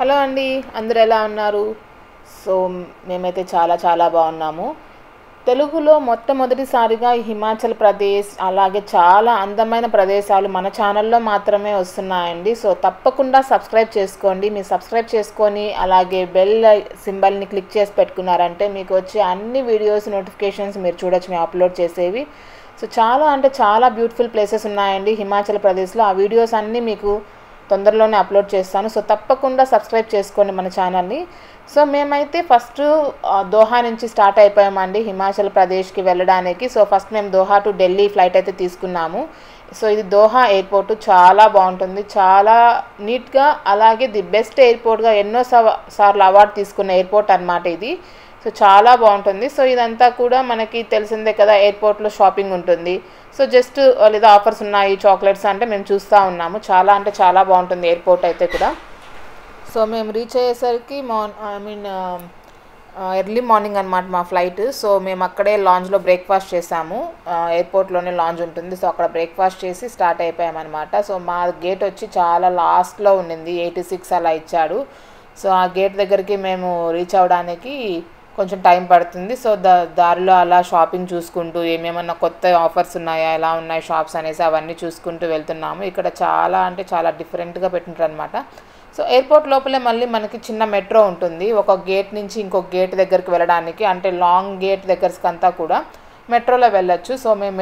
Hello అండి, అందరూ ఎలా ఉన్నారు? సో మేమైతే చాలా చాలా బాగున్నాము. తెలుగులో మొట్టమొదటిసారిగా హిమాచల్ ప్రదేశ్ అలాగే చాలా అందమైన ప్రదేశాలు మన ఛానల్లో మాత్రమే వస్తున్నాయండి. సో తప్పకుండా సబ్స్క్రైబ్ చేసుకోండి. మీరు సబ్స్క్రైబ్ చేసుకొని అలాగే బెల్ సింబల్ని క్లిక్ చేసి పెట్టుకున్నారంటే మీకు వచ్చే అన్ని వీడియోస్ నోటిఫికేషన్స్ మీరు చూడొచ్చు, మేము అప్లోడ్ చేసేవి. సో చాలా అంటే చాలా బ్యూటిఫుల్ ప్లేసెస్ ఉన్నాయండి హిమాచల్ ప్రదేశ్లో. ఆ వీడియోస్ అన్నీ మీకు తొందరలోనే అప్లోడ్ చేస్తాను. సో తప్పకుండా సబ్స్క్రైబ్ చేసుకోండి మన ఛానల్ని. సో మేమైతే ఫస్ట్ దోహా నుంచి స్టార్ట్ అయిపోయామండి హిమాచల్ ప్రదేశ్కి వెళ్ళడానికి. సో ఫస్ట్ మేము దోహా టు ఢిల్లీ ఫ్లైట్ అయితే తీసుకున్నాము. సో ఇది దోహా ఎయిర్పోర్ట్ చాలా బాగుంటుంది, చాలా నీట్గా, అలాగే ది బెస్ట్ ఎయిర్పోర్ట్గా ఎన్నో సార్లు అవార్డు తీసుకున్న ఎయిర్పోర్ట్ అన్నమాట ఇది. సో చాలా బాగుంటుంది. సో ఇదంతా కూడా మనకి తెలిసిందే కదా, ఎయిర్పోర్ట్లో షాపింగ్ ఉంటుంది. సో జస్ట్ లేదా ఆఫర్స్ ఉన్నాయి చాక్లెట్స్ అంటే మేము చూస్తూ ఉన్నాము. చాలా అంటే చాలా బాగుంటుంది ఎయిర్పోర్ట్ అయితే కూడా. సో మేము రీచ్ అయ్యేసరికి ఎర్లీ మార్నింగ్ అనమాట మా ఫ్లైట్. సో మేము అక్కడే లాంజ్లో బ్రేక్ఫాస్ట్ చేసాము. ఎయిర్పోర్ట్లోనే లాంజ్ ఉంటుంది. సో అక్కడ బ్రేక్ఫాస్ట్ చేసి స్టార్ట్ అయిపోయామన్నమాట. సో మా గేట్ వచ్చి చాలా లాస్ట్లో ఉండింది, 86 అలా ఇచ్చాడు. సో ఆ గేట్ దగ్గరికి మేము రీచ్ అవ్వడానికి కొంచెం టైం పడుతుంది. సో దారిలో అలా షాపింగ్ చూసుకుంటూ ఏమేమన్నా కొత్త ఆఫర్స్ ఉన్నాయా, ఎలా ఉన్నాయి షాప్స్ అనేసి అవన్నీ చూసుకుంటూ వెళ్తున్నాము. ఇక్కడ చాలా అంటే చాలా డిఫరెంట్గా పెట్టింటారు అనమాట. సో ఎయిర్పోర్ట్ లోపలే మళ్ళీ మనకి చిన్న మెట్రో ఉంటుంది. ఒక గేట్ నుంచి ఇంకొక గేట్ దగ్గరికి వెళ్ళడానికి, అంటే లాంగ్ గేట్ దగ్గరకంతా కూడా మెట్రోలో వెళ్ళొచ్చు. సో మేము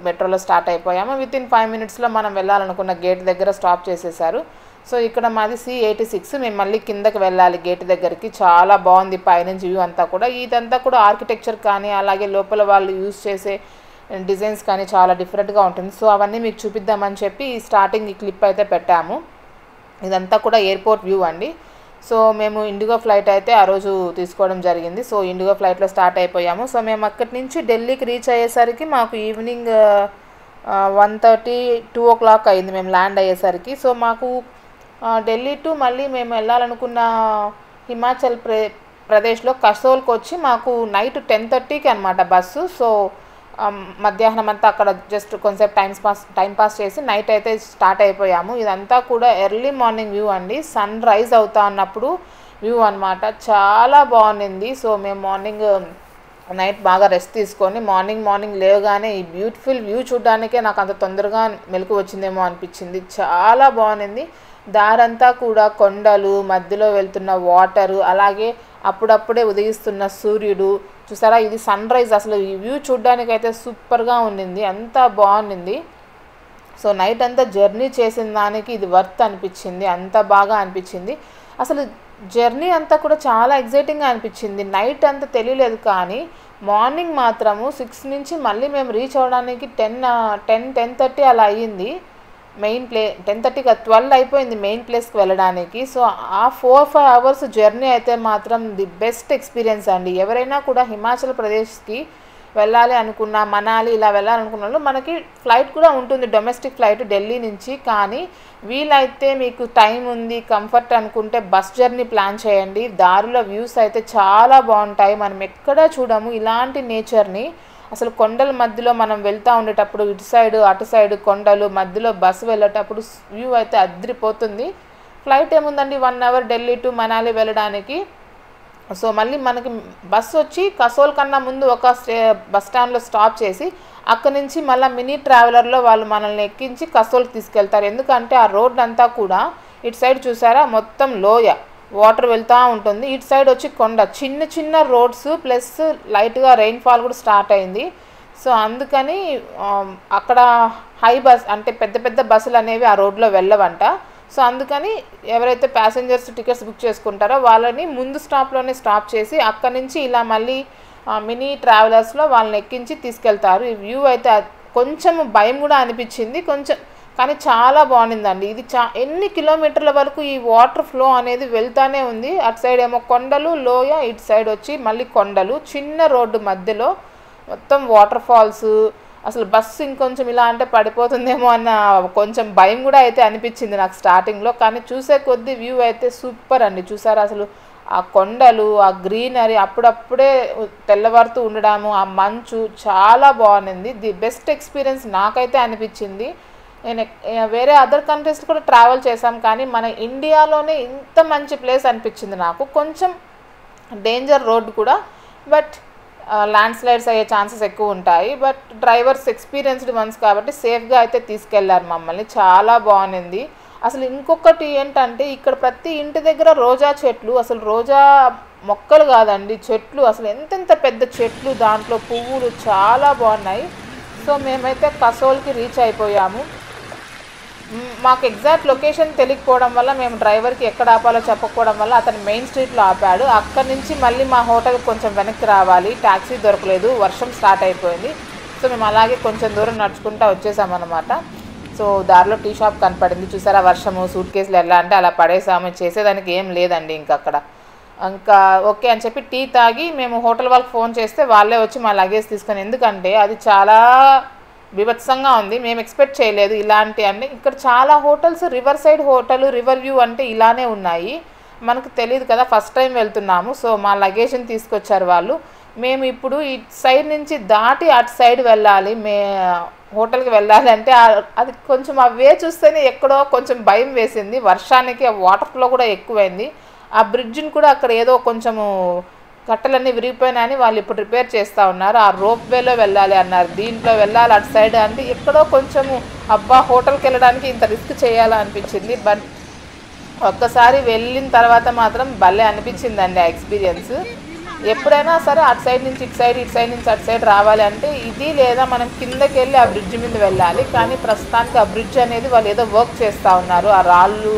మెట్రోలో స్టార్ట్ అయిపోయాము. వితిన్ 5 minutesలో మనం వెళ్ళాలనుకున్న గేట్ దగ్గర స్టాప్ చేసేసారు. సో ఇక్కడ మాది C86. మేము మళ్ళీ కిందకి వెళ్ళాలి గేట్ దగ్గరికి. చాలా బాగుంది పైనుంచి వ్యూ అంతా కూడా. ఇదంతా కూడా ఆర్కిటెక్చర్ కానీ అలాగే లోపల వాళ్ళు యూజ్ చేసే డిజైన్స్ కానీ చాలా డిఫరెంట్గా ఉంటుంది. సో అవన్నీ మీకు చూపిద్దామని చెప్పి స్టార్టింగ్ ఈ క్లిప్ అయితే పెట్టాము. ఇదంతా కూడా ఎయిర్పోర్ట్ వ్యూ అండి. సో మేము ఇండిగో ఫ్లైట్ అయితే ఆ రోజు తీసుకోవడం జరిగింది. సో ఇండిగో ఫ్లైట్లో స్టార్ట్ అయిపోయాము. సో మేము అక్కడి నుంచి ఢిల్లీకి రీచ్ అయ్యేసరికి మాకు ఈవినింగ్ 1:30, 2 o'clock అయింది మేము ల్యాండ్ అయ్యేసరికి. సో మాకు ఢిల్లీ టు మళ్ళీ మేము వెళ్ళాలనుకున్న హిమాచల్ ప్రదేశ్లో కసోల్కి వచ్చి మాకు నైట్ 10:30కి అనమాట బస్సు. సో మధ్యాహ్నం అంతా అక్కడ జస్ట్ కొంచెంసేపు టైం పాస్ చేసి నైట్ అయితే స్టార్ట్ అయిపోయాము. ఇదంతా కూడా ఎర్లీ మార్నింగ్ వ్యూ అండి, సన్ రైజ్ అవుతా ఉన్నప్పుడు వ్యూ అనమాట. చాలా బాగుంది. సో మేము నైట్ బాగా రెస్ట్ తీసుకొని మార్నింగ్ లేవగానే ఈ బ్యూటిఫుల్ వ్యూ చూడడానికే నాకు అంత తొందరగా మెలకు వచ్చిందేమో అనిపించింది. చాలా బాగుంది. దారంతా కూడా కొండలు, మధ్యలో వెళ్తున్న వాటరు, అలాగే అప్పుడప్పుడే ఉదయిస్తున్న సూర్యుడు చూసారా. ఇది సన్ రైజ్. అసలు ఈ వ్యూ చూడడానికైతే సూపర్గా ఉండింది, అంత బాగుంది. సో నైట్ అంతా జర్నీ చేసిన దానికి ఇది వర్త్ అనిపించింది, అంత బాగా అనిపించింది. అసలు జర్నీ అంతా కూడా చాలా ఎగ్జైటింగ్గా అనిపించింది. నైట్ అంతా తెలియలేదు, కానీ మార్నింగ్ మాత్రము 6 నుంచి మళ్ళీ మేము రీచ్ అవ్వడానికి 10:30 అలా అయ్యింది. 10:30 12 అయిపోయింది మెయిన్ ప్లేస్కి వెళ్ళడానికి. సో ఆ 4-5 hours జర్నీ అయితే మాత్రం ది బెస్ట్ ఎక్స్పీరియన్స్ అండి. ఎవరైనా కూడా హిమాచల్ ప్రదేశ్కి వెళ్ళాలి అనుకున్న, మనాలి ఇలా వెళ్ళాలనుకున్న వాళ్ళు మనకి ఫ్లైట్ కూడా ఉంటుంది, డొమెస్టిక్ ఫ్లైట్ ఢిల్లీ నుంచి. కానీ వీలైతే మీకు టైం ఉంది, కంఫర్ట్ అనుకుంటే బస్ జర్నీ ప్లాన్ చేయండి. దారిలో వ్యూస్ అయితే చాలా బాగుంటాయి. మనం ఎక్కడా చూడము ఇలాంటి నేచర్ని. అసలు కొండల మధ్యలో మనం వెళ్తూ ఉండేటప్పుడు ఇటు సైడ్ అటు సైడ్ కొండలు మధ్యలో బస్సు వెళ్ళేటప్పుడు వ్యూ అయితే అదిరిపోతుంది. ఫ్లైట్ ఏముందండి 1 hour ఢిల్లీ టు మనాలి వెళ్ళడానికి. సో మళ్ళీ మనకి బస్సు వచ్చి కసోల్ కన్నా ముందు ఒక బస్ స్టాండ్లో స్టాప్ చేసి అక్కడి నుంచి మళ్ళీ మినీ ట్రావెలర్లో వాళ్ళు మనల్ని ఎక్కించి కసోల్కి తీసుకెళ్తారు. ఎందుకంటే ఆ రోడ్ అంతా కూడా ఇటు సైడ్ చూసారా మొత్తం లోయ, వాటర్ వెళ్తూ ఉంటుంది. ఇటు సైడ్ వచ్చి కొండ, చిన్న చిన్న రోడ్స్, ప్లస్ లైట్గా రెయిన్ఫాల్ కూడా స్టార్ట్ అయింది. సో అందుకని అక్కడ హై బస్ అంటే పెద్ద పెద్ద బస్సులు అనేవి ఆ రోడ్లో వెళ్ళవంట. సో అందుకని ఎవరైతే ప్యాసింజర్స్ టికెట్స్ బుక్ చేసుకుంటారో వాళ్ళని ముందు స్టాప్లోనే స్టాప్ చేసి అక్కడి నుంచి ఇలా మళ్ళీ మినీ ట్రావెలర్స్లో వాళ్ళని ఎక్కించి తీసుకెళ్తారు. ఈ వ్యూ అయితే కొంచెం భయం కూడా అనిపించింది కొంచెం, కానీ చాలా బాగుండిందండి. ఇది ఎన్ని కిలోమీటర్ల వరకు ఈ వాటర్ ఫ్లో అనేది వెళ్తూనే ఉంది. అటు సైడ్ ఏమో కొండలు, లోయ, ఇటు సైడ్ వచ్చి మళ్ళీ కొండలు, చిన్న రోడ్డు మధ్యలో మొత్తం వాటర్ ఫాల్స్. అసలు బస్సు ఇంకొంచెం ఇలా అంటే పడిపోతుందేమో అన్న కొంచెం భయం కూడా అయితే అనిపించింది నాకు స్టార్టింగ్లో. కానీ చూసే కొద్దీ వ్యూ అయితే సూపర్ అండి. చూసారా అసలు ఆ కొండలు, ఆ గ్రీనరీ, అప్పుడప్పుడే తెల్లవారుతూ ఉండడము, ఆ మంచు చాలా బాగుంది. ది బెస్ట్ ఎక్స్పీరియన్స్ నాకైతే అనిపించింది. నేను వేరే అదర్ కంట్రీస్ కూడా ట్రావెల్ చేశాం, కానీ మన ఇండియాలోనే ఇంత మంచి ప్లేస్ అనిపించింది నాకు. కొంచెం డేంజర్ రోడ్ కూడా, బట్ ల్యాండ్ స్లైడ్స్ అయ్యే ఛాన్సెస్ ఎక్కువ ఉంటాయి. బట్ డ్రైవర్స్ ఎక్స్పీరియన్స్డ్ వన్స్ కాబట్టి సేఫ్గా అయితే తీసుకెళ్లారు మమ్మల్ని. చాలా బాగుంది. అసలు ఇంకొకటి ఏంటంటే ఇక్కడ ప్రతి ఇంటి దగ్గర రోజా చెట్లు, అసలు రోజా మొక్కలు కాదండి చెట్లు, అసలు ఎంతెంత పెద్ద చెట్లు, దాంట్లో పువ్వులు చాలా బాగున్నాయి. సో మేమైతే కసోల్కి రీచ్ అయిపోయాము. మాకు ఎగ్జాక్ట్ లొకేషన్ తెలియకపోవడం వల్ల మేము డ్రైవర్కి ఎక్కడ ఆపాలో చెప్పకపోవడం వల్ల అతను మెయిన్ స్ట్రీట్లో ఆపాడు. అక్కడి నుంచి మళ్ళీ మా హోటల్ కొంచెం వెనక్కి రావాలి, ట్యాక్సీ దొరకలేదు, వర్షం స్టార్ట్ అయిపోయింది. సో మేము అలాగే కొంచెం దూరం నడుచుకుంటూ వచ్చేసామన్నమాట. సో దారిలో టీ షాప్ కనపడింది, చూసారా వర్షము, సూట్ కేసులు ఎలా అంటే అలా పడేసాము, చేసేదానికి ఏం లేదండి ఇంకా ఓకే అని చెప్పి టీ తాగి మేము హోటల్ వాళ్ళకి ఫోన్ చేస్తే వాళ్ళే వచ్చి మా లగేజ్ తీసుకొని, ఎందుకంటే అది చాలా బీభత్సంగా ఉంది, మేము ఎక్స్పెక్ట్ చేయలేదు ఇలాంటి అన్ని. ఇక్కడ చాలా hotels river side hotel, river view అంటే ఇలానే ఉన్నాయి, మనకు తెలియదు కదా, ఫస్ట్ టైం వెళ్తున్నాము. సో మా లగేజ్ని తీసుకొచ్చారు వాళ్ళు. మేము ఇప్పుడు ఇటు సైడ్ నుంచి దాటి అటు సైడ్ వెళ్ళాలి, హోటల్కి వెళ్ళాలి అంటే అది కొంచెం ఆ వే చూస్తేనే ఎక్కడో కొంచెం భయం వేసింది. వర్షానికి ఆ వాటర్ ఫ్లో కూడా ఎక్కువైంది. ఆ బ్రిడ్జ్ని కూడా అక్కడ ఏదో కొంచెము కట్టలన్నీ విరిగిపోయినాయని వాళ్ళు ఇప్పుడు రిపేర్ చేస్తూ ఉన్నారు. ఆ రోప్ వేలో వెళ్ళాలి అన్నారు, దీంట్లో వెళ్ళాలి అటు సైడ్ అంటే ఎక్కడో కొంచెము అబ్బా హోటల్కి వెళ్ళడానికి ఇంత రిస్క్ చేయాలా అనిపించింది. బట్ ఒక్కసారి వెళ్ళిన తర్వాత మాత్రం భలే అనిపించిందండి ఆ ఎక్స్పీరియన్స్. ఎప్పుడైనా సరే అటు సైడ్ నుంచి ఇటు సైడ్, ఇటు సైడ్ నుంచి అటు సైడ్ రావాలి అంటే ఇది, లేదా మనం కిందకి వెళ్ళి ఆ బ్రిడ్జ్ మీద వెళ్ళాలి. కానీ ప్రస్తుతానికి ఆ బ్రిడ్జ్ అనేది వాళ్ళు ఏదో వర్క్ చేస్తూ ఉన్నారు, ఆ రాళ్ళు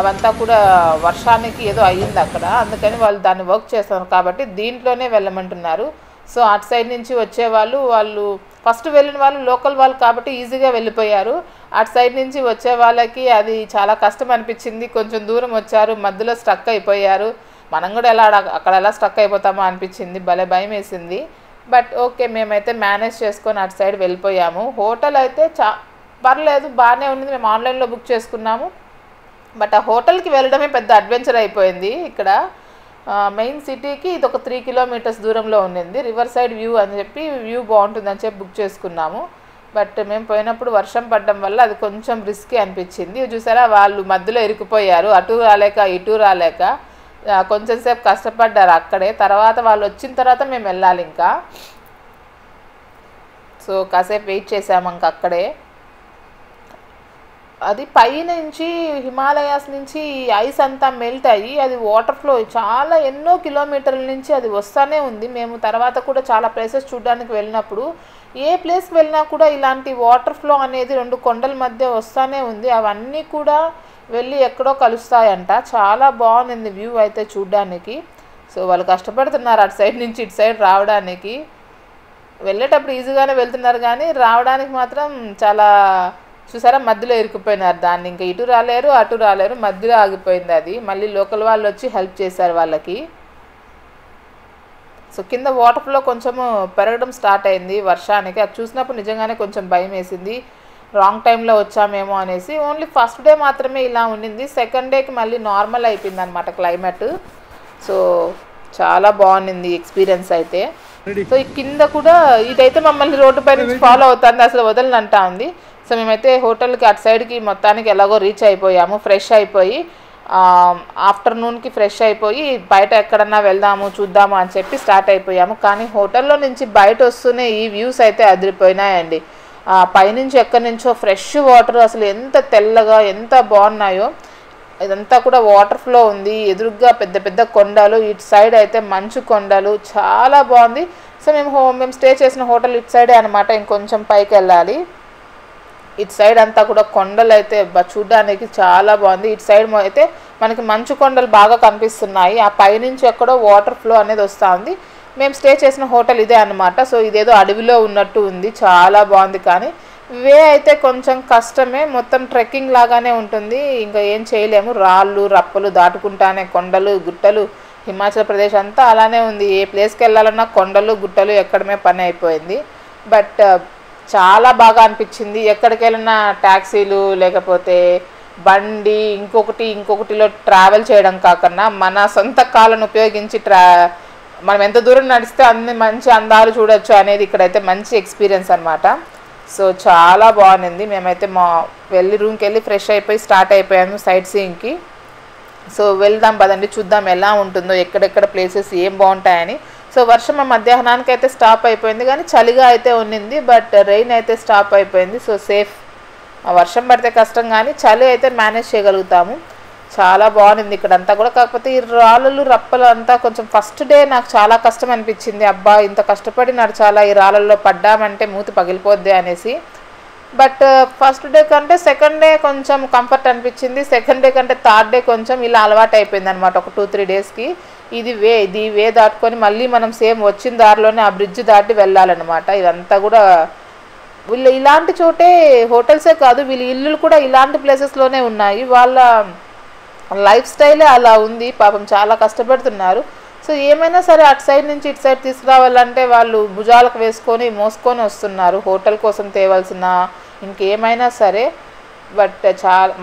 అవంతా కూడా వర్షానికి ఏదో అయ్యింది అక్కడ, అందుకని వాళ్ళు దాన్ని వర్క్ చేస్తారు కాబట్టి దీంట్లోనే వెళ్ళమంటున్నారు. సో అటు సైడ్ నుంచి వాళ్ళు ఫస్ట్ వెళ్ళిన వాళ్ళు లోకల్ వాళ్ళు కాబట్టి ఈజీగా వెళ్ళిపోయారు. అటు సైడ్ నుంచి వచ్చే వాళ్ళకి అది చాలా కష్టం అనిపించింది, కొంచెం దూరం వచ్చారు, మధ్యలో స్ట్రక్ అయిపోయారు. మనం కూడా అక్కడ ఎలా స్ట్రక్ అయిపోతామో అనిపించింది, భలే భయం వేసింది. బట్ ఓకే మేమైతే మేనేజ్ చేసుకొని అటు సైడ్ వెళ్ళిపోయాము. హోటల్ అయితే పర్లేదు బాగానే ఉంది, మేము ఆన్లైన్లో బుక్ చేసుకున్నాము. బట్ ఆ హోటల్కి వెళ్ళడమే పెద్ద అడ్వెంచర్ అయిపోయింది. ఇక్కడ మెయిన్ సిటీకి ఇది ఒక 3 కిలోమీటర్స్ దూరంలో ఉండింది. రివర్ సైడ్ వ్యూ అని చెప్పి వ్యూ బాగుంటుందని చెప్పి బుక్ చేసుకున్నాము. బట్ మేము పోయినప్పుడు వర్షం పడడం వల్ల అది కొంచెం రిస్కీ అనిపించింది. చూసారా వాళ్ళు మధ్యలో ఇరుక్కుపోయారు, అటు రాలేక ఇటు రాలేక కొంచెం సేపు కష్టపడ్డారు అక్కడే. తర్వాత వాళ్ళు వచ్చిన తర్వాత మేము వెళ్ళాలి ఇంకా. సో కాసేపు వెయిట్ చేసాము ఇంకా అక్కడే. అది పైనుంచి హిమాలయాస్ నుంచి ఐస్ అంతా మెల్ట్ అయ్యి అది వాటర్ ఫ్లో చాలా ఎన్నో కిలోమీటర్ల నుంచి అది వస్తూనే ఉంది. మేము తర్వాత కూడా చాలా ప్లేసెస్ చూడడానికి వెళ్ళినప్పుడు ఏ ప్లేస్కి వెళ్ళినా కూడా ఇలాంటి వాటర్ ఫ్లో అనేది 2 కొండల మధ్య వస్తూనే ఉంది. అవన్నీ కూడా వెళ్ళి ఎక్కడో కలుస్తాయంట. చాలా బాగుంది వ్యూ అయితే చూడ్డానికి. సో వాళ్ళు కష్టపడుతున్నారు అటు సైడ్ నుంచి ఇటు సైడ్ రావడానికి. వెళ్ళేటప్పుడు ఈజీగానే వెళ్తున్నారు కానీ రావడానికి మాత్రం చాలా, చూసారా మధ్యలో ఇరుక్కుపోయినారు, దాన్ని ఇంకా ఇటు రాలేరు అటు రాలేరు, మధ్యలో ఆగిపోయింది అది. మళ్ళీ లోకల్ వాళ్ళు వచ్చి హెల్ప్ చేశారు వాళ్ళకి. సో కింద వాటర్ ఫ్లో కొంచెము పెరగడం స్టార్ట్ అయింది వర్షానికి. అది చూసినప్పుడు నిజంగానే కొంచెం భయం వేసింది, రాంగ్ టైంలో వచ్చామేమో అనేసి. ఓన్లీ ఫస్ట్ డే మాత్రమే ఇలా ఉండింది, సెకండ్ డేకి మళ్ళీ నార్మల్ అయిపోయింది అనమాట క్లైమేట్. సో చాలా బాగుంది ఎక్స్పీరియన్స్ అయితే. సో ఈ కింద కూడా ఇదైతే మమ్మల్ని రోడ్డు పై నుంచి ఫాలో అవుతుంది, అసలు వదలనంటా ఉంది. సో మేమైతే హోటల్కి అటు సైడ్కి మొత్తానికి ఎలాగో రీచ్ అయిపోయాము. ఫ్రెష్ అయిపోయి ఆఫ్టర్నూన్కి ఫ్రెష్ అయిపోయి బయట ఎక్కడన్నా వెళ్దాము చూద్దాము అని చెప్పి స్టార్ట్ అయిపోయాము. కానీ హోటల్లో నుంచి బయట వస్తూనే ఈ వ్యూస్ అయితే అదిరిపోయినాయండి. పైనుంచి ఎక్కడి నుంచో ఫ్రెష్ వాటర్ అసలు ఎంత తెల్లగా ఎంత బాగున్నాయో. ఇదంతా కూడా వాటర్ ఫ్లో ఉంది, ఎదురుగ్గా పెద్ద పెద్ద కొండలు, ఇటు సైడ్ అయితే మంచు కొండలు, చాలా బాగుంది. సో మేము స్టే చేసిన హోటల్ ఇటు సైడే అనమాట, ఇంకొంచెం పైకి వెళ్ళాలి. ఇటు సైడ్ అంతా కూడా కొండలు అయితే చూడడానికి చాలా బాగుంది. ఇటు సైడ్ అయితే మనకి మంచు కొండలు బాగా కనిపిస్తున్నాయి, ఆ పైనుంచి ఎక్కడో వాటర్ ఫ్లో అనేది వస్తూ ఉంది. మేము స్టే చేసిన హోటల్ ఇదే అనమాట. సో ఇదేదో అడవిలో ఉన్నట్టు ఉంది, చాలా బాగుంది. కానీ వే అయితే కొంచెం కష్టమే, మొత్తం ట్రెక్కింగ్ లాగానే ఉంటుంది, ఇంకా ఏం చేయలేము. రాళ్ళు రప్పలు దాటుకుంటానే కొండలు గుట్టలు, హిమాచల్ ప్రదేశ్ అంతా అలానే ఉంది. ఏ ప్లేస్కి వెళ్ళాలన్నా కొండలు గుట్టలు ఎక్కడమే పని అయిపోయింది. బట్ చాలా బాగా అనిపించింది. ఎక్కడికి వెళ్ళినా ట్యాక్సీలు లేకపోతే బండి ఇంకొకటిలో ట్రావెల్ చేయడం కాకుండా మన సొంత కాళ్ళను ఉపయోగించి మనం ఎంత దూరం నడిస్తే అన్ని మంచి అందాలు చూడొచ్చు అనేది ఇక్కడైతే మంచి ఎక్స్పీరియన్స్ అనమాట. సో చాలా బాగుంది. మేమైతే వెళ్ళి రూమ్కి వెళ్ళి ఫ్రెష్ అయిపోయి స్టార్ట్ అయిపోయాము సైట్ సీయింగ్కి. సో వెళ్దాం పదండి, చూద్దాం ఎలా ఉంటుందో, ఎక్కడెక్కడ ప్లేసెస్ ఏం బాగుంటాయని. సో వర్షం మధ్యాహ్నానికి అయితే స్టాప్ అయిపోయింది, కానీ చలిగా అయితే ఉన్నింది. బట్ రెయిన్ అయితే స్టాప్ అయిపోయింది. So safe. వర్షం పడితే కష్టం, కానీ చలి అయితే మేనేజ్ చేయగలుగుతాము. చాలా బాగుంది ఇక్కడంతా కూడా. కాకపోతే ఈ రాళ్ళు రప్పలు అంతా కొంచెం ఫస్ట్ డే నాకు చాలా కష్టం అనిపించింది. అబ్బా ఇంత కష్టపడి నడచాలా, ఈ రాళ్ళల్లో పడ్డామంటే మూతి పగిలిపోద్ది అనేసి. బట్ ఫస్ట్ డే కంటే సెకండ్ డే కొంచెం కంఫర్ట్ అనిపించింది. సెకండ్ డే కంటే థర్డ్ డే కొంచెం ఇలా అలవాటు అయిపోయింది అనమాట. ఒక 2-3 డేస్కి ఇది వే దాటుకొని మళ్ళీ మనం సేమ్ వచ్చిన దారిలోనే ఆ బ్రిడ్జ్ దాటి వెళ్ళాలన్నమాట. ఇదంతా కూడా వీళ్ళు ఇలాంటి చోటే హోటల్సే కాదు, వీళ్ళ ఇల్లులు కూడా ఇలాంటి ప్లేసెస్లోనే ఉన్నాయి. వాళ్ళ లైఫ్ స్టైలే అలా ఉంది. పాపం చాలా కష్టపడుతున్నారు. సో ఏమైనా సరే అటు సైడ్ నుంచి ఇటు సైడ్ తీసుకురావాలంటే వాళ్ళు భుజాలకు వేసుకొని మోసుకొని వస్తున్నారు, హోటల్ కోసం తేవాల్సిన ఇంకేమైనా సరే. బట్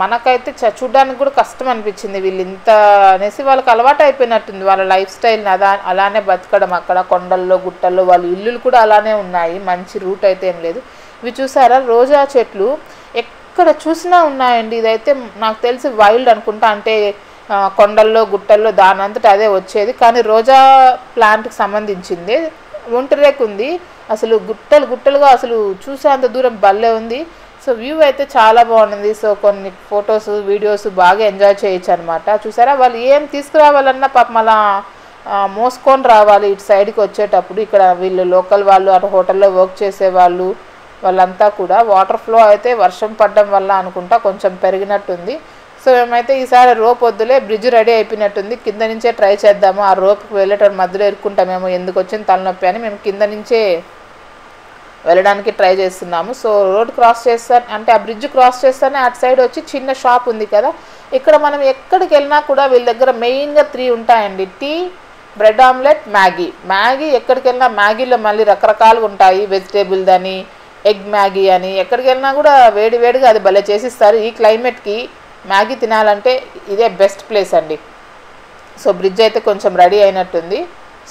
మనకైతే చూడడానికి కూడా కష్టం అనిపించింది. వీళ్ళు ఇంత అనేసి వాళ్ళకి అలవాటు అయిపోయినట్టుంది వాళ్ళ లైఫ్ స్టైల్ని అలానే బతకడం. అక్కడ కొండల్లో గుట్టల్లో వాళ్ళ ఇల్లులు కూడా అలానే ఉన్నాయి. మంచి రూట్ అయితే ఏం లేదు. ఇవి చూసారా రోజా చెట్లు ఎక్కడ చూసినా ఉన్నాయండి. ఇదైతే నాకు తెలిసి వైల్డ్ అనుకుంటా, అంటే కొండల్లో గుట్టల్లో దాని అంతటా అదే వచ్చేది. కానీ రోజా ప్లాంట్కి సంబంధించింది. ఒంటరేకు ఉంది అసలు, గుట్టలుగా అసలు చూసే అంత దూరం భలే ఉంది. సో వ్యూ అయితే చాలా బాగుంది. సో కొన్ని ఫొటోస్ వీడియోస్ బాగా ఎంజాయ్ చేయొచ్చు అనమాట. చూసారా వాళ్ళు ఏం తీసుకురావాలన్నా పాపం అలా మోసుకొని రావాలి ఇటు సైడ్కి వచ్చేటప్పుడు. ఇక్కడ వీళ్ళు లోకల్ వాళ్ళు, అటు హోటల్లో వర్క్ చేసే వాళ్ళంతా కూడా వాటర్ ఫ్లో అయితే వర్షం పడడం వల్ల అనుకుంటా కొంచెం పెరిగినట్టుంది. సో మేమైతే ఈసారి రోప్ వద్దులే, బ్రిడ్జ్ రెడీ అయిపోయినట్టుంది, కింద నుంచే ట్రై చేద్దాము. ఆ రోప్కి వెళ్ళేటప్పుడు మధ్యలో ఇరుక్కుంటామేమో, ఎందుకు వచ్చిన తలనొప్పి అని మేము కింద నుంచే వెళ్ళడానికి ట్రై చేస్తున్నాము. సో రోడ్ క్రాస్ అంటే ఆ బ్రిడ్జ్ క్రాస్ చేస్తానే అటు సైడ్ వచ్చి చిన్న షాప్ ఉంది కదా. ఇక్కడ మనం ఎక్కడికి వెళ్ళినా కూడా వీళ్ళ దగ్గర మెయిన్గా 3 ఉంటాయండి. Tea, bread omelette, Maggi. ఎక్కడికి వెళ్ళినా మ్యాగీలో మళ్ళీ రకరకాలుగా ఉంటాయి. వెజిటేబుల్ అని, ఎగ్ మ్యాగీ అని. ఎక్కడికి వెళ్ళినా కూడా వేడిగా అది భలే చేసిస్తారు. ఈ క్లైమేట్కి మ్యాగీ తినాలంటే ఇదే బెస్ట్ ప్లేస్ అండి. సో బ్రిడ్జ్ అయితే కొంచెం రెడీ అయినట్టుంది.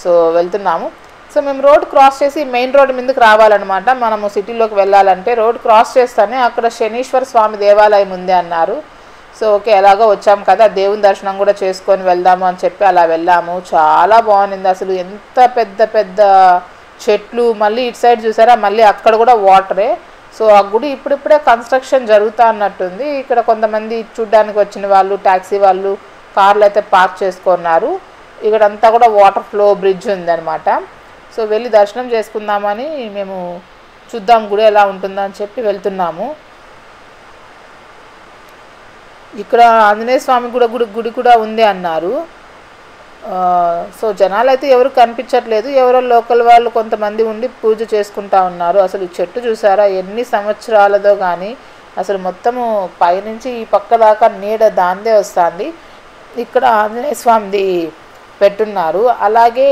సో వెళ్తున్నాము. సో మేము రోడ్ క్రాస్ చేసి మెయిన్ రోడ్ మీదకి రావాలన్నమాట. మనము సిటీలోకి వెళ్ళాలంటే రోడ్ క్రాస్ చేస్తానే అక్కడ శనీశ్వర స్వామి దేవాలయం ఉంది అన్నారు. సో ఓకే ఎలాగో వచ్చాము కదా, దేవుని దర్శనం కూడా చేసుకొని వెళ్దాము అని చెప్పి అలా వెళ్ళాము. చాలా బాగుంది అసలు, ఎంత పెద్ద చెట్లు. మళ్ళీ ఇటు సైడ్ చూసారా, మళ్ళీ అక్కడ కూడా వాటరే. సో ఆ గుడి ఇప్పుడిప్పుడే కన్స్ట్రక్షన్ జరుగుతూ అన్నట్టుంది. ఇక్కడ కొంతమంది చూడ్డానికి వచ్చిన వాళ్ళు, ట్యాక్సీ వాళ్ళు కార్లు అయితే పార్క్ చేసుకున్నారు. ఇక్కడంతా కూడా వాటర్ ఫ్లో బ్రిడ్జ్ ఉందన్నమాట. సో వెళ్ళి దర్శనం చేసుకుందామని మేము చూద్దాం గుడి ఎలా ఉంటుందని చెప్పి వెళ్తున్నాము. ఇక్కడ ఆంజనేయ స్వామి గుడి కూడా ఉంది అన్నారు. సో జనాలు అయితే ఎవరు కనిపించట్లేదు, ఎవరో లోకల్ వాళ్ళు కొంతమంది ఉండి పూజ చేసుకుంటా ఉన్నారు. అసలు ఈ చెట్టు చూసారా ఎన్ని సంవత్సరాలదో, కానీ అసలు మొత్తము పైనుంచి ఈ పక్క దాకా నీడ దాందే వస్తుంది. ఇక్కడ ఆంజనేయ స్వామిది పెట్టున్నారు. అలాగే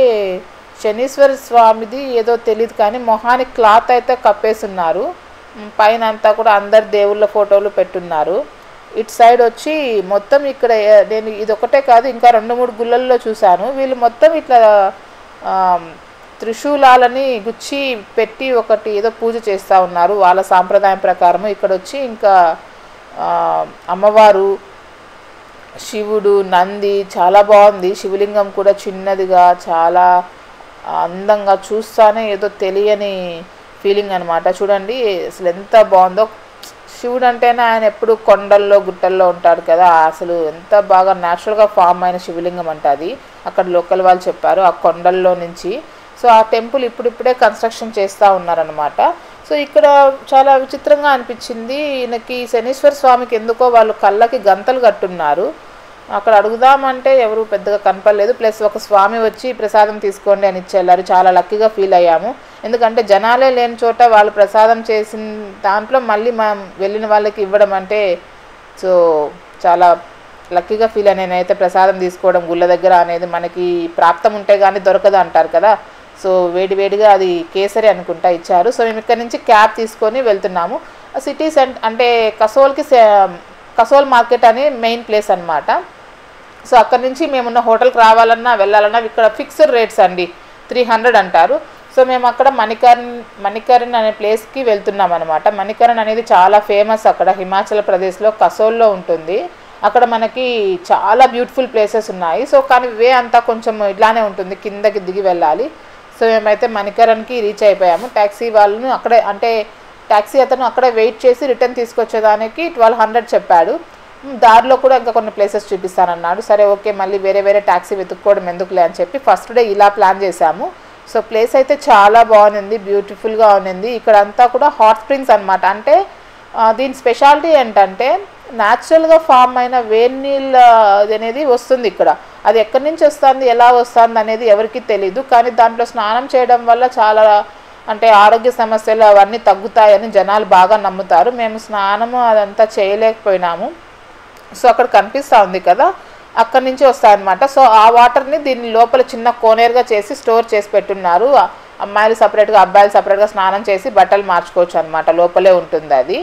శనీశ్వర స్వామిది ఏదో తెలియదు, కానీ మొహానికి క్లాత్ అయితే కప్పేస్తున్నారు. పైన అంతా కూడా అందరు దేవుళ్ళ ఫోటోలు పెట్టున్నారు. ఇటు సైడ్ వచ్చి మొత్తం ఇక్కడ నేను ఇదొకటే కాదు, ఇంకా 2-3 గుళ్ళల్లో చూశాను. వీళ్ళు మొత్తం ఇట్లా త్రిశూలాలని గుచ్చి పెట్టి ఒకటి ఏదో పూజ చేస్తూ ఉన్నారు వాళ్ళ సాంప్రదాయం ప్రకారము. ఇక్కడ వచ్చి ఇంకా అమ్మవారు, శివుడు, నంది చాలా బాగుంది. శివలింగం కూడా చిన్నదిగా చాలా అందంగా, చూస్తానే ఏదో తెలియని ఫీలింగ్ అనమాట. చూడండి అసలు ఎంత బాగుందో. శివుడు అంటేనే ఆయన ఎప్పుడు కొండల్లో గుట్టల్లో ఉంటాడు కదా, అసలు ఎంత బాగా న్యాచురల్గా ఫామ్ అయిన శివలింగం అంట అది. అక్కడ లోకల్ వాళ్ళు చెప్పారు ఆ కొండల్లో నుంచి. సో ఆ టెంపుల్ ఇప్పుడిప్పుడే కన్స్ట్రక్షన్ చేస్తూ ఉన్నారనమాట. సో ఇక్కడ చాలా విచిత్రంగా అనిపించింది. ఈయనకి శనీశ్వర స్వామికి ఎందుకో వాళ్ళు కళ్ళకి గంతలు కట్టున్నారు. అక్కడ అడుగుదామంటే ఎవరు పెద్దగా కనపడలేదు. ప్లస్ ఒక స్వామి వచ్చి ప్రసాదం తీసుకోండి అని ఇచ్చేళ్ళారు. చాలా లక్కీగా ఫీల్ అయ్యాము. ఎందుకంటే జనాలే లేని చోట వాళ్ళు ప్రసాదం చేసిన దాంట్లో మళ్ళీ మనం వెళ్ళిన వాళ్ళకి ఇవ్వడం అంటే సో చాలా లక్కీగా ఫీల్ అయ్యాను నేనైతే. ప్రసాదం తీసుకోవడం గుళ్ళ దగ్గర అనేది మనకి ప్రాప్తం ఉంటే కానీ దొరకదు అంటారు కదా. సో వేడిగా అది కేసరి అనుకుంటా ఇచ్చారు. సో మేము ఇక్కడ నుంచి క్యాబ్ తీసుకొని వెళ్తున్నాము. సిటీ అంటే కసోల్ మార్కెట్ అనే మెయిన్ ప్లేస్ అనమాట. సో అక్కడ నుంచి మేమున్న హోటల్కి రావాలన్నా వెళ్ళాలన్నా ఇక్కడ ఫిక్స్డ్ రేట్స్ అండి, 300 అంటారు. సో మేము అక్కడ మణికరణ్ అనే ప్లేస్కి వెళ్తున్నాం అనమాట. మణికరణ్ అనేది చాలా ఫేమస్ అక్కడ హిమాచల్ ప్రదేశ్లో కసోల్లో ఉంటుంది. అక్కడ మనకి చాలా బ్యూటిఫుల్ ప్లేసెస్ ఉన్నాయి. సో కానీ వే అంతా కొంచెం ఇట్లానే ఉంటుంది, కిందకి దిగి వెళ్ళాలి. సో మేమైతే మణికరణ్కి రీచ్ అయిపోయాము. ట్యాక్సీ వాళ్ళను అక్కడే అంటే ట్యాక్సీ అతను అక్కడే వెయిట్ చేసి రిటర్న్ తీసుకొచ్చేదానికి 1200 చెప్పాడు. దారిలో కూడా ఇంకా కొన్ని ప్లేసెస్ చూపిస్తానన్నాడు. సరే ఓకే, మళ్ళీ వేరే ట్యాక్సీ వెతుక్కోవడం ఎందుకులే అని చెప్పి ఫస్ట్ డే ఇలా ప్లాన్ చేశాము. సో ప్లేస్ అయితే చాలా బాగుంది, బ్యూటిఫుల్గా ఉంది. ఇక్కడ అంతా కూడా హాట్ స్ప్రింగ్స్ అనమాట. అంటే దీని స్పెషాలిటీ ఏంటంటే న్యాచురల్గా ఫామ్ అయిన వేడి నీళ్ళ అనేది వస్తుంది ఇక్కడ. అది ఎక్కడి నుంచి వస్తుంది, ఎలా వస్తుంది అనేది ఎవరికి తెలీదు. కానీ దాంట్లో స్నానం చేయడం వల్ల చాలా అంటే ఆరోగ్య సమస్యలు అవన్నీ తగ్గుతాయని జనాలు బాగా నమ్ముతారు. మేము స్నానము అదంతా చేయలేకపోయినాము. సో అక్కడ కనిపిస్తూ ఉంది కదా, అక్కడి నుంచి వస్తాయన్నమాట. సో ఆ వాటర్ని దీని లోపల చిన్న కోనేరుగా చేసి స్టోర్ చేసి పెట్టున్నారు. అమ్మాయిలు సపరేట్గా అబ్బాయిలు సపరేట్గా స్నానం చేసి బట్టలు మార్చుకోవచ్చు అనమాట, లోపలే ఉంటుంది అది.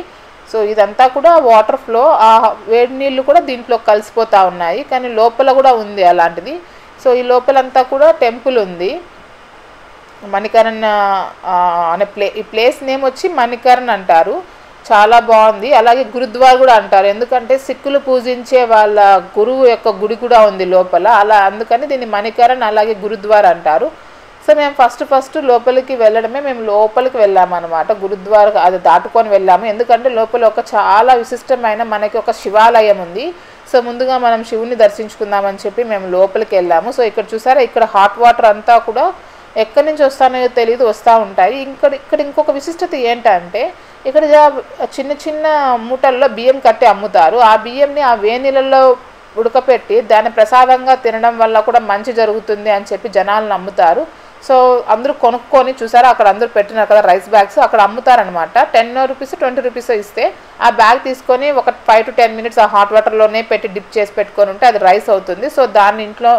సో ఇదంతా కూడా వాటర్ ఫ్లో, ఆ వేడి నీళ్ళు కూడా దీంట్లో కలిసిపోతూ ఉన్నాయి. కానీ లోపల కూడా ఉంది అలాంటిది. సో ఈ లోపలంతా కూడా టెంపుల్ ఉంది. మణికరణ్ అనే ఈ ప్లేస్ నేమ్ వచ్చి మణికరణ్ అంటారు. చాలా బాగుంది. అలాగే గురుద్వార్ కూడా అంటారు, ఎందుకంటే సిక్కులు పూజించే వాళ్ళ గురువు యొక్క గుడి కూడా ఉంది లోపల. అలా అందుకని దీన్ని మణికరణ్ అలాగే గురుద్వార్ అంటారు. సో మేము ఫస్ట్ లోపలికి వెళ్ళడమే, మేము లోపలికి వెళ్ళామన్నమాట. గురుద్వార్ అది దాటుకొని వెళ్ళాము, ఎందుకంటే లోపల ఒక చాలా విశిష్టమైన మనకి ఒక శివాలయం ఉంది. సో ముందుగా మనం శివుని దర్శించుకుందామని చెప్పి మేము లోపలికి వెళ్ళాము. సో ఇక్కడ చూసారా, ఇక్కడ హాట్ వాటర్ అంతా కూడా ఎక్కడి నుంచి వస్తానో తెలియదు, వస్తూ ఉంటాయి. ఇక్కడ ఇంకొక విశిష్టత ఏంటంటే ఇక్కడ చిన్న మూటల్లో బియ్యం కట్టి అమ్ముతారు. ఆ బియ్యంని ఆ వేనీళ్ళల్లో ఉడకపెట్టి దాన్ని ప్రసాదంగా తినడం వల్ల కూడా మంచి జరుగుతుంది అని చెప్పి జనాలు నమ్ముతారు. సో అందరూ కొనుక్కొని చూసారా, అక్కడ అందరూ పెట్టినారు కదా రైస్ బ్యాగ్స్, అక్కడ అమ్ముతారనమాట. 10 రూపీస్ 20 రూపీస్ ఇస్తే ఆ బ్యాగ్ తీసుకొని ఒక 5 to 10 minutes ఆ హాట్ వాటర్లోనే పెట్టి డిప్ చేసి పెట్టుకొని ఉంటే అది రైస్ అవుతుంది. సో దాన్ని ఇంట్లో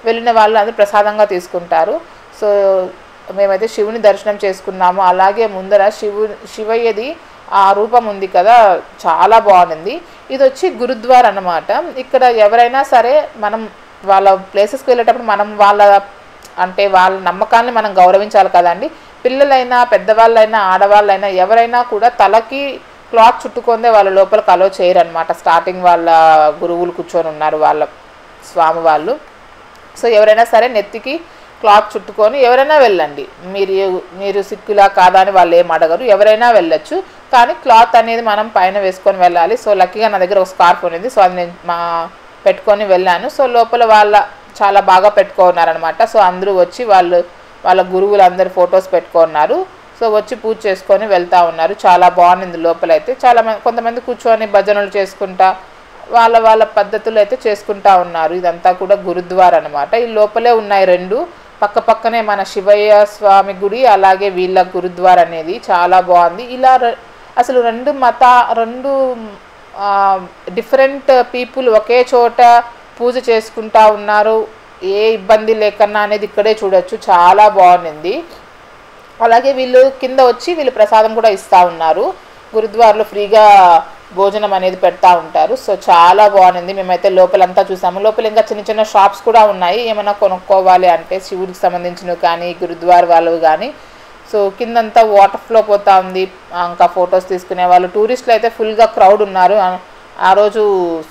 వెళ్ళిన వాళ్ళు అందరూ ప్రసాదంగా తీసుకుంటారు. సో మేమైతే శివుని దర్శనం చేసుకున్నాము. అలాగే ముందర శివయ్యది ఆ రూపం ఉంది కదా, చాలా బాగుంది. ఇది వచ్చి గురుద్వార్ అన్నమాట. ఇక్కడ ఎవరైనా సరే మనం వాళ్ళ ప్లేసెస్కి వెళ్ళేటప్పుడు మనం వాళ్ళ నమ్మకాన్ని మనం గౌరవించాలి కదండి. పిల్లలైనా పెద్దవాళ్ళైనా ఆడవాళ్ళైనా ఎవరైనా కూడా తలకి క్లాత్ చుట్టుకుందే వాళ్ళ లోపలికి అలో చేయరనమాట. స్టార్టింగ్ వాళ్ళ గురువులు కూర్చొని ఉన్నారు, వాళ్ళ స్వామి వాళ్ళు. సో ఎవరైనా సరే నెత్తికి క్లాత్ చుట్టుకొని ఎవరైనా వెళ్ళండి. మీరు సిక్కులా కాదా అని వాళ్ళు ఏం అడగరు, ఎవరైనా వెళ్ళొచ్చు. కానీ క్లాత్ అనేది మనం పైన వేసుకొని వెళ్ళాలి. సో లక్కీగా నా దగ్గర ఒక స్కార్ఫ్ ఉంది, సో అది నేను పెట్టుకొని వెళ్ళాను. సో లోపల వాళ్ళ చాలా బాగా పెట్టుకున్నారనమాట. సో అందరూ వచ్చి వాళ్ళ గురువులు అందరు ఫొటోస్ పెట్టుకున్నారు. సో వచ్చి పూజ చేసుకొని వెళ్తూ ఉన్నారు. చాలా బాగుంది లోపలైతే. కొంతమంది కూర్చొని భజనలు చేసుకుంటా వాళ్ళ పద్ధతులు అయితే చేసుకుంటా ఉన్నారు. ఇదంతా కూడా గురుద్వార్ అనమాట. ఈ లోపలే ఉన్నాయి 2 పక్కనే మన శివయ్య స్వామి గుడి, అలాగే వీళ్ళ గురుద్వార్ అనేది చాలా బాగుంది. ఇలా అసలు 2 డిఫరెంట్ పీపుల్ ఒకే చోట పూజ చేసుకుంటా ఉన్నారు, ఏ ఇబ్బంది లేకన్నా అనేది ఇక్కడే చూడొచ్చు. చాలా బాగుంది. అలాగే వీళ్ళు కింద వచ్చి వీళ్ళు ప్రసాదం కూడా ఇస్తూ ఉన్నారు. గురుద్వార్లో ఫ్రీగా భోజనం అనేది పెడతా ఉంటారు. సో చాలా బాగుంది. మేమైతే లోపలంతా చూసాము. లోపల ఇంకా చిన్న షాప్స్ కూడా ఉన్నాయి, ఏమైనా కొనుక్కోవాలి అంటే శివుడికి సంబంధించినవి కానీ గురుద్వార్ వాళ్ళవి కానీ. సో కిందంతా వాటర్ ఫ్లో పోతూ ఉంది, ఇంకా ఫొటోస్ తీసుకునే వాళ్ళు. టూరిస్టులు అయితే ఫుల్గా క్రౌడ్ ఉన్నారు. ఆ రోజు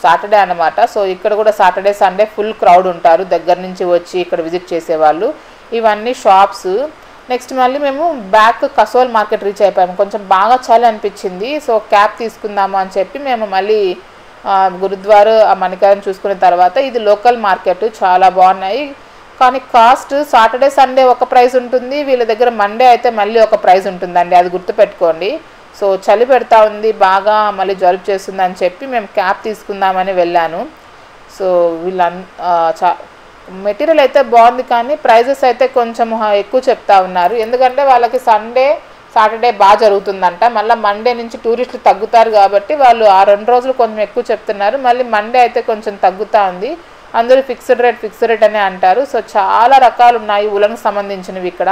సాటర్డే అనమాట. సో ఇక్కడ కూడా సాటర్డే సండే ఫుల్ క్రౌడ్ ఉంటారు, దగ్గర నుంచి వచ్చి ఇక్కడ విజిట్ చేసేవాళ్ళు. ఇవన్నీ షాప్స్. నెక్స్ట్ మళ్ళీ మేము బ్యాక్ కసోల్ మార్కెట్ రీచ్ అయిపోయాము. కొంచెం బాగా చలి అనిపించింది. సో క్యాబ్ తీసుకుందాము అని చెప్పి మేము మళ్ళీ గురుద్వార్ ఆ మణికరణ్ చూసుకున్న తర్వాత, ఇది లోకల్ మార్కెట్, చాలా బాగున్నాయి. కానీ కాస్ట్ సాటర్డే సండే ఒక ప్రైస్ ఉంటుంది, వీళ్ళ దగ్గర మండే అయితే మళ్ళీ ఒక ప్రైస్ ఉంటుందండి, అది గుర్తుపెట్టుకోండి. సో చలి పెడతా ఉంది బాగా, మళ్ళీ జలుబు చేస్తుంది అని చెప్పి మేము క్యాబ్ తీసుకుందామని వెళ్ళాను. సో మెటీరియల్ అయితే బాగుంది, కానీ ప్రైజెస్ అయితే కొంచెం ఎక్కువ చెప్తా ఉన్నారు. ఎందుకంటే వాళ్ళకి సండే సాటర్డే బాగా జరుగుతుందంట, మళ్ళీ మండే నుంచి టూరిస్టులు తగ్గుతారు కాబట్టి వాళ్ళు ఆ 2 రోజులు కొంచెం ఎక్కువ చెప్తున్నారు. మళ్ళీ మండే అయితే కొంచెం తగ్గుతూ ఉంది. అందరూ ఫిక్స్డ్ రేట్ అనే అంటారు. సో చాలా రకాలు ఉన్నాయి ఉలన్కి సంబంధించినవి ఇక్కడ.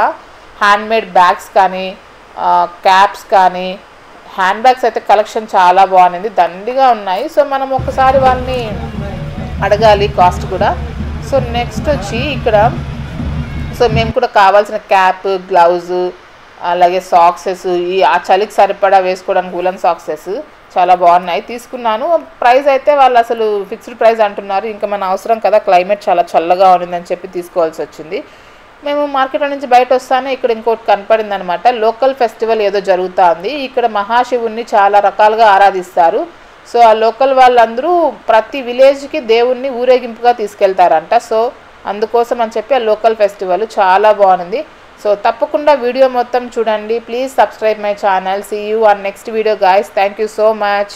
హ్యాండ్మేడ్ బ్యాగ్స్ కానీ క్యాప్స్ కానీ, హ్యాండ్ బ్యాగ్స్ అయితే కలెక్షన్ చాలా బాగుంది, దండిగా ఉన్నాయి. సో మనం ఒకసారి వాళ్ళని అడగాలి కాస్ట్ కూడా. సో నెక్స్ట్ వచ్చి ఇక్కడ సో మేము కూడా కావాల్సిన క్యాప్, గ్లౌజ్, అలాగే సాక్సెస్, ఆ చలికి సరిపడా వేసుకోవడానికి ఉలన్ సాక్సెస్ చాలా బాగున్నాయి, తీసుకున్నాను. ప్రైస్ అయితే వాళ్ళు అసలు ఫిక్స్డ్ ప్రైస్ అంటున్నారు. ఇంకా మన అవసరం కదా, క్లైమేట్ చాలా చల్లగా ఉండిందని చెప్పి తీసుకోవాల్సి వచ్చింది. మేము మార్కెట్లో నుంచి బయట వస్తానే ఇక్కడ ఇంకోటి కనపడింది అనమాట. లోకల్ ఫెస్టివల్ ఏదో జరుగుతూ ఉంది. ఇక్కడ మహాశివుణ్ణి చాలా రకాలుగా ఆరాధిస్తారు. సో ఆ లోకల్ వాళ్ళందరూ ప్రతి విలేజ్కి దేవుణ్ణి ఊరేగింపుగా తీసుకెళ్తారంట. సో అందుకోసం అని చెప్పి ఆ లోకల్ ఫెస్టివల్ చాలా బాగుంది. సో తప్పకుండా వీడియో మొత్తం చూడండి. Please subscribe my channel. See you on next video guys. Thank you so much.